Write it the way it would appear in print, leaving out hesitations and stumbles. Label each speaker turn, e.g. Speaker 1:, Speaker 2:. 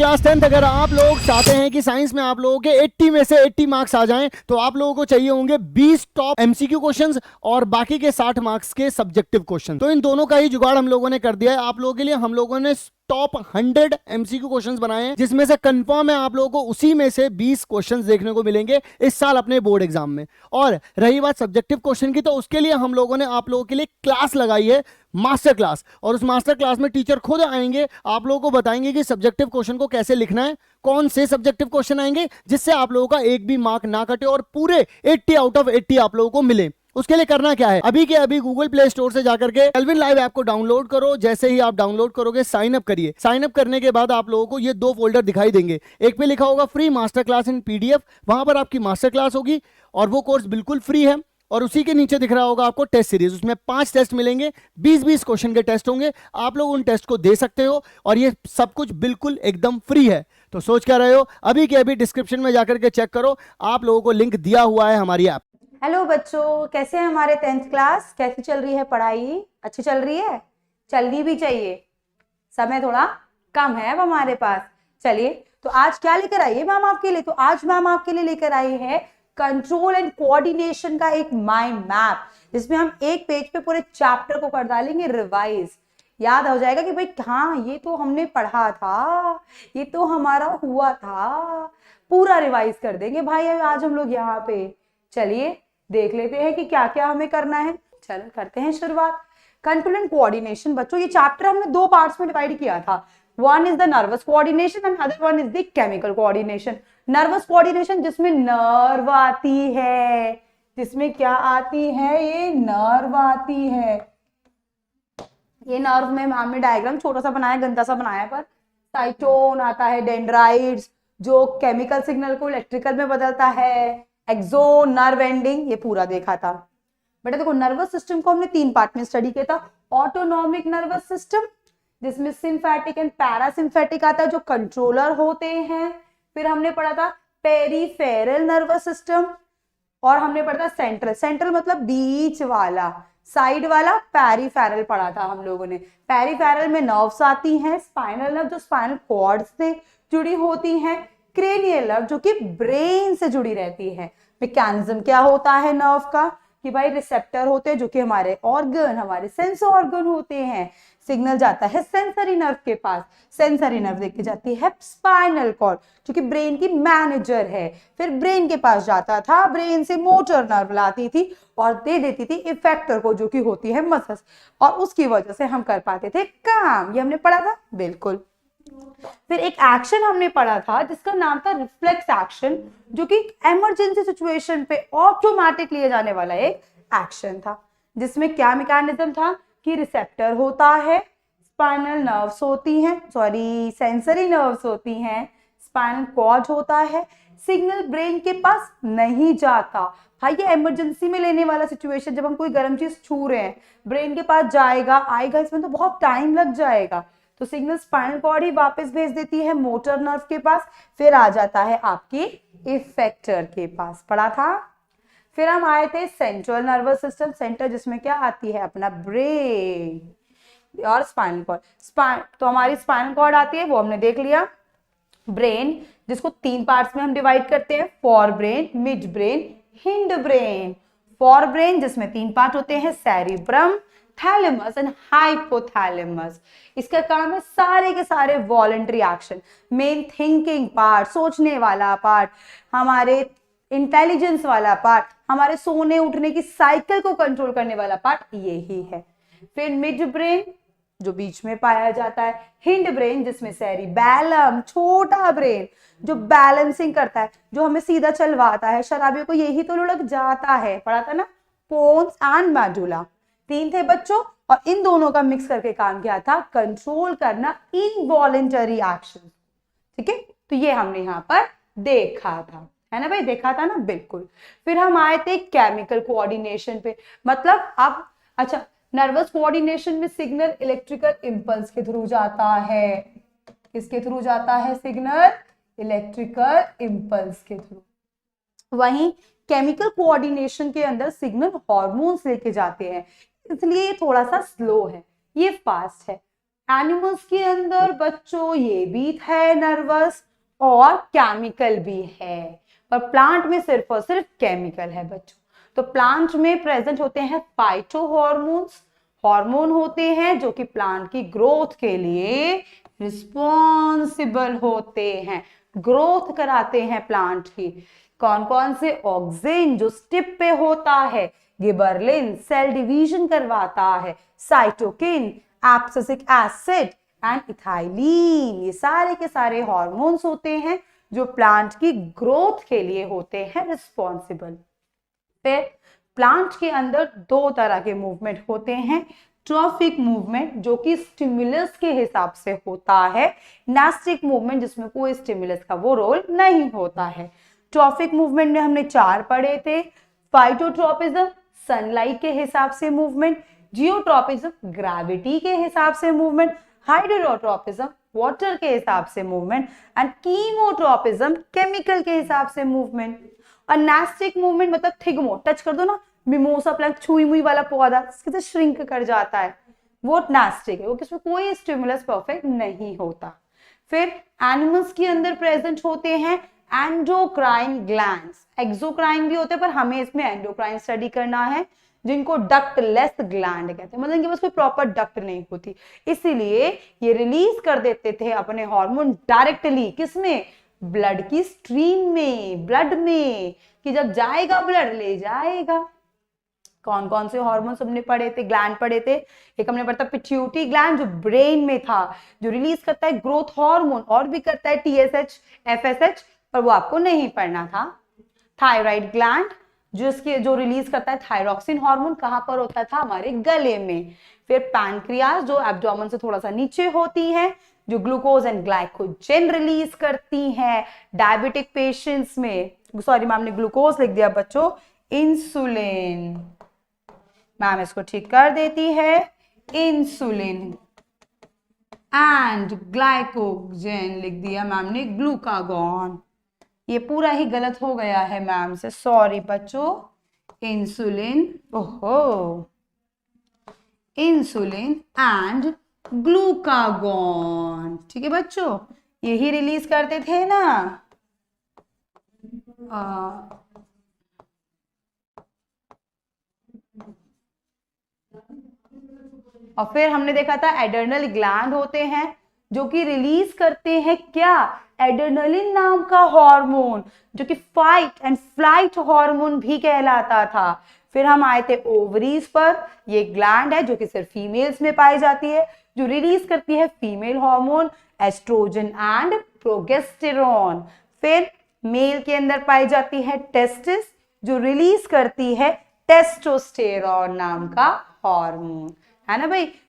Speaker 1: Class 10th अगर आप लोग चाहते हैं कि साइंस में आप लोगों के 80 में से 80 मार्क्स आ जाएं तो आप लोगों को चाहिए होंगे 20 टॉप एमसीक्यू क्वेश्चंस और बाकी के 60 मार्क्स के सब्जेक्टिव क्वेश्चन। तो इन दोनों का ही जुगाड़ हम लोगों ने कर दिया है आप लोगों के लिए। हम लोगों ने टॉप 100 एमसीक्यू क्वेश्चंस बनाए हैं जिसमें से कंफर्म है आप लोगों को उसी में से 20 क्वेश्चंस देखने को मिलेंगे इस साल अपने बोर्ड एग्जाम में। और रही बात सब्जेक्टिव क्वेश्चन की, तो उसके लिए हम लोगों ने आप लोगों के लिए क्लास लगाई है, मास्टर क्लास। और उस मास्टर क्लास में टीचर खुद आएंगे, आप लोगों को बताएंगे कि सब्जेक्टिव क्वेश्चन को कैसे लिखना है, कौन से सब्जेक्टिव क्वेश्चन आएंगे जिससे आप लोगों का एक भी मार्क ना कटे और पूरे 80 आउट ऑफ 80 आप लोगों को मिले। उसके लिए करना क्या है, अभी के अभी गूगल प्ले स्टोर से जाकर के केल्विन लाइव ऐप को डाउनलोड करो। जैसे ही आप डाउनलोड करोगे साइन अप करिए। साइन अप करने के बाद आप लोगों को ये दो फोल्डर दिखाई देंगे, एक पे लिखा होगा free master class in PDF, वहां पर आपकी मास्टर क्लास होगी और वो कोर्स बिल्कुल फ्री है। और उसी के नीचे दिख रहा होगा आपको टेस्ट सीरीज, उसमें 5 टेस्ट मिलेंगे, 20-20 क्वेश्चन के टेस्ट होंगे। आप लोग उन टेस्ट को दे सकते हो और ये सब कुछ बिल्कुल एकदम फ्री है। तो सोच क्या रहे हो, अभी के अभी डिस्क्रिप्शन में जाकर के चेक करो, आप लोगों को लिंक दिया हुआ है हमारी ऐप।
Speaker 2: हेलो बच्चों, कैसे हैं हमारे 10th क्लास? कैसी चल रही है पढ़ाई? अच्छी चल रही है? चलनी भी चाहिए, समय थोड़ा कम है अब हमारे पास। चलिए, तो आज क्या लेकर आई है मैम आपके लिए? तो आज मैम आपके लिए लेकर आई है कंट्रोल एंड कोऑर्डिनेशन का एक माइंड मैप, जिसमें हम एक पेज पे पूरे चैप्टर को कर डालेंगे रिवाइज। याद हो जाएगा कि भाई हाँ, ये तो हमने पढ़ा था, ये तो हमारा हुआ था, पूरा रिवाइज कर देंगे भाई आज हम लोग यहाँ पे। चलिए देख लेते हैं कि क्या क्या हमें करना है। चलो करते हैं शुरुआत। कंट्रोल एंड कोऑर्डिनेशन बच्चों, ये चैप्टर हमने दो पार्ट्स में डिवाइड किया था। One is the nervous coordination and other one is the chemical coordination. Nervous coordination जिसमें नर्व आती है, जिसमें क्या आती है, ये नर्व आती है। ये नर्व में हमने डायग्राम छोटा सा बनाया, गंदा सा बनाया, पर साइटोन आता है, डेंड्राइट्स जो केमिकल सिग्नल को इलेक्ट्रिकल में बदलता है, एक्सोन, नर्व एंडिंग, ये पूरा देखा था। बेटा देखो, नर्वस सिस्टम को हमने 3 पार्ट में स्टडी किया था। ऑटोनॉमिक नर्वस सिस्टम जिसमें सिम्फेटिक एंड पैरासिम्फेटिक आता है जो कंट्रोलर होते हैं। फिर हमने पढ़ा था पेरिफेरल नर्वस सिस्टम और हमने पढ़ा था सेंट्रल। सेंट्रल मतलब बीच वाला, साइड वाला पेरिफेरल पढ़ा था हम लोगों ने। पेरिफेरल में नर्व्स आती हैं, स्पाइनल नर्व जो स्पाइनल कॉर्ड से जुड़ी होती हैं, क्रेनियल नर्व जो कि ब्रेन से जुड़ी रहती है। मैकेनिज्म क्या होता है नर्व का कि भाई रिसेप्टर होते हैं जो कि हमारे ऑर्गन, हमारे सेंस ऑर्गन होते हैं। सिग्नल जाता है सेंसरी नर्व के पास, सेंसरी नर्व देके जाती है स्पाइनल कॉर्ड जो कि ब्रेन की मैनेजर है। फिर ब्रेन के पास जाता था, ब्रेन से मोटर नर्व लाती थी और दे देती थी इफेक्टर को जो कि होती है मसल्स, और उसकी वजह से हम कर पाते थे काम। ये हमने पढ़ा था बिल्कुल। फिर एक एक्शन हमने पढ़ा था जिसका नाम था रिफ्लेक्स एक्शन, जो कि इमरजेंसी सिचुएशन पे ऑटोमेटिक लिए जाने वाला एक एक्शन था। जिसमें क्या मैकेनिज्म था कि रिसेप्टर होता है, स्पाइनल नर्व्स होती हैं, सॉरी सेंसरी नर्व्स होती हैं, स्पाइनल कॉर्ड होता है, सिग्नल ब्रेन के पास नहीं जाता। भाई ये इमरजेंसी में लेने वाला सिचुएशन, जब हम कोई गर्म चीज छू रहे हैं, ब्रेन के पास जाएगा आएगा, इसमें तो बहुत टाइम लग जाएगा। तो सिग्नल स्पाइनल कॉर्ड ही वापस भेज देती है मोटर नर्व के पास, फिर आ जाता है आपके इफेक्टर के पास। पढ़ा था। फिर हम आए थे सेंट्रल नर्वस सिस्टम। सेंटर जिसमें क्या आती है, अपना ब्रेन और स्पाइनल कॉर्ड। तो हमारी स्पाइनल कॉर्ड आती है, वो हमने देख लिया। ब्रेन जिसको 3 पार्ट्स में हम डिवाइड करते हैं, for brain, mid brain, hind brain. For brain जिसमें 3 पार्ट होते हैं, सेरिब्रम, थैलेमस एंड हाइपोथैलेमस। इसका काम है सारे के सारे voluntary action, main thinking part, सोचने वाला पार्ट, हमारे इंटेलिजेंस वाला पार्ट, हमारे सोने उठने की साइकिल को कंट्रोल करने वाला पार्ट यही है। फिर मिड ब्रेन जो बीच में पाया जाता है, हिंड ब्रेन जिसमें सेरिबैलम, छोटा ब्रेन जो बैलेंसिंग करता है, जो हमें सीधा चलवाता है, शराबियों को यही तो लुढ़क जाता है। पढ़ा था ना, पोन्स एंड मेडुला। 3 थे बच्चों, और इन दोनों का मिक्स करके काम किया था कंट्रोल करना इनवॉलेंटरी एक्शन। ठीक है, तो ये हमने यहाँ पर देखा था, है ना भाई, देखा था ना, बिल्कुल। फिर हम आए थे केमिकल कोऑर्डिनेशन पे। मतलब अब अच्छा, नर्वस कोऑर्डिनेशन में सिग्नल इलेक्ट्रिकल इंपल्स के थ्रू जाता है। किसके थ्रू जाता है सिग्नल? इलेक्ट्रिकल इंपल्स के थ्रू। वहीं केमिकल कोऑर्डिनेशन के अंदर सिग्नल हार्मोन्स लेके जाते हैं, इसलिए ये थोड़ा सा स्लो है, ये फास्ट है। एनिमल्स के अंदर बच्चों ये भी है नर्वस और केमिकल भी है, पर प्लांट में सिर्फ और सिर्फ केमिकल है बच्चों। तो प्लांट में प्रेजेंट होते हैं फाइटो हॉर्मोन्स, हार्मोन होते हैं जो कि प्लांट की ग्रोथ के लिए रिस्पॉन्सिबल होते हैं, ग्रोथ कराते हैं प्लांट की। कौन कौन से? ऑक्सिन जो स्टिप पे होता है, गिबरलिन सेल डिवीजन करवाता है, cytokinin abscisic acid and ethylene, ये सारे के सारे हार्मोन्स होते हैं जो प्लांट की ग्रोथ के लिए होते हैं रिस्पॉन्सिबल। फिर प्लांट के अंदर दो तरह के मूवमेंट होते हैं, ट्रॉफिक मूवमेंट जो कि स्टिमुलस के हिसाब से होता है, नास्टिक मूवमेंट जिसमें कोई स्टिमुलस का वो रोल नहीं होता है। ट्रॉफिक मूवमेंट में हमने 4 पढ़े थे, फाइटोट्रोपिज्म सनलाइट के हिसाब से मूवमेंट, जियोट्रोपिज्म ग्रेविटी के हिसाब से मूवमेंट, हाइड्रोट्रोपिज्म वाटर के हिसाब से मूवमेंट एंड कीमोट्रोपिज्म केमिकल के हिसाब से मूवमेंट। और नास्टिक मूवमेंट मतलब थिगमो, टच कर दो ना, मिमोसा प्लांट छुई मुई वाला पौधा किसे श्रिंक कर जाता है, वो नास्टिक है, वो किसमें कोई स्टिमुलस परफेक्ट नहीं होता। फिर एनिमल्स के अंदर प्रेजेंट होते हैं एंडोक्राइन ग्लैंड्स, एक्सोक्राइन भी होते हैं पर हमें इसमें एंडोक्राइन स्टडी करना है, जिनको डक्टलेस ग्लैंड कहते हैं, मतलब इनके पास कोई प्रॉपर डक्ट नहीं होती, इसीलिए ये रिलीज कर देते थे अपने हार्मोन डायरेक्टली, किसमें? ब्लड की स्ट्रीम में, ब्लड में, कि जब जाएगा ब्लड ले जाएगा। कौन कौन से हार्मोन्स हमने पढ़े थे, ग्लैंड पढ़े थे? एक हमने पढ़ा था पिट्यूटरी ग्लैंड जो ब्रेन में था, जो रिलीज करता है ग्रोथ हार्मोन और भी करता है TSH, FSH, पर वो आपको नहीं पढ़ना था। थायराइड ग्लैंड जो रिलीज करता है थायरोक्सिन हार्मोन, कहां पर होता था? हमारे गले में। फिर पैनक्रियाज जो एब्डोमेन से थोड़ा सा नीचे होती है, जो ग्लूकोज एंड ग्लाइकोजन रिलीज करती हैं डायबिटिक पेशेंट्स में। सॉरी मैम ने ग्लूकोज लिख दिया बच्चों, इंसुलिन, मैम इसको ठीक कर देती है, इंसुलिन एंड ग्लाइकोजन लिख दिया मैम ने ग्लूकागॉन। ये पूरा ही गलत हो गया है मैम से, सॉरी बच्चों। इंसुलिन, ओहो, इंसुलिन एंड ग्लूकागॉन, ठीक है बच्चों, यही रिलीज करते थे ना। और फिर हमने देखा था एड्रेनल ग्लैंड होते हैं जो कि रिलीज करते हैं क्या? एड्रेनलिन नाम का हार्मोन, जो कि फाइट एंड फ्लाइट हार्मोन भी कहलाता था। फिर हम आए थे ओवरीज पर, ये ग्लैंड है जो कि सिर्फ फीमेल्स में पाई जाती है, जो रिलीज करती है female hormone estrogen and progesterone. फिर मेल के अंदर पाई जाती है टेस्टिस, जो रिलीज करती है टेस्टोस्टेरॉन नाम का हार्मोन, है ना भाई।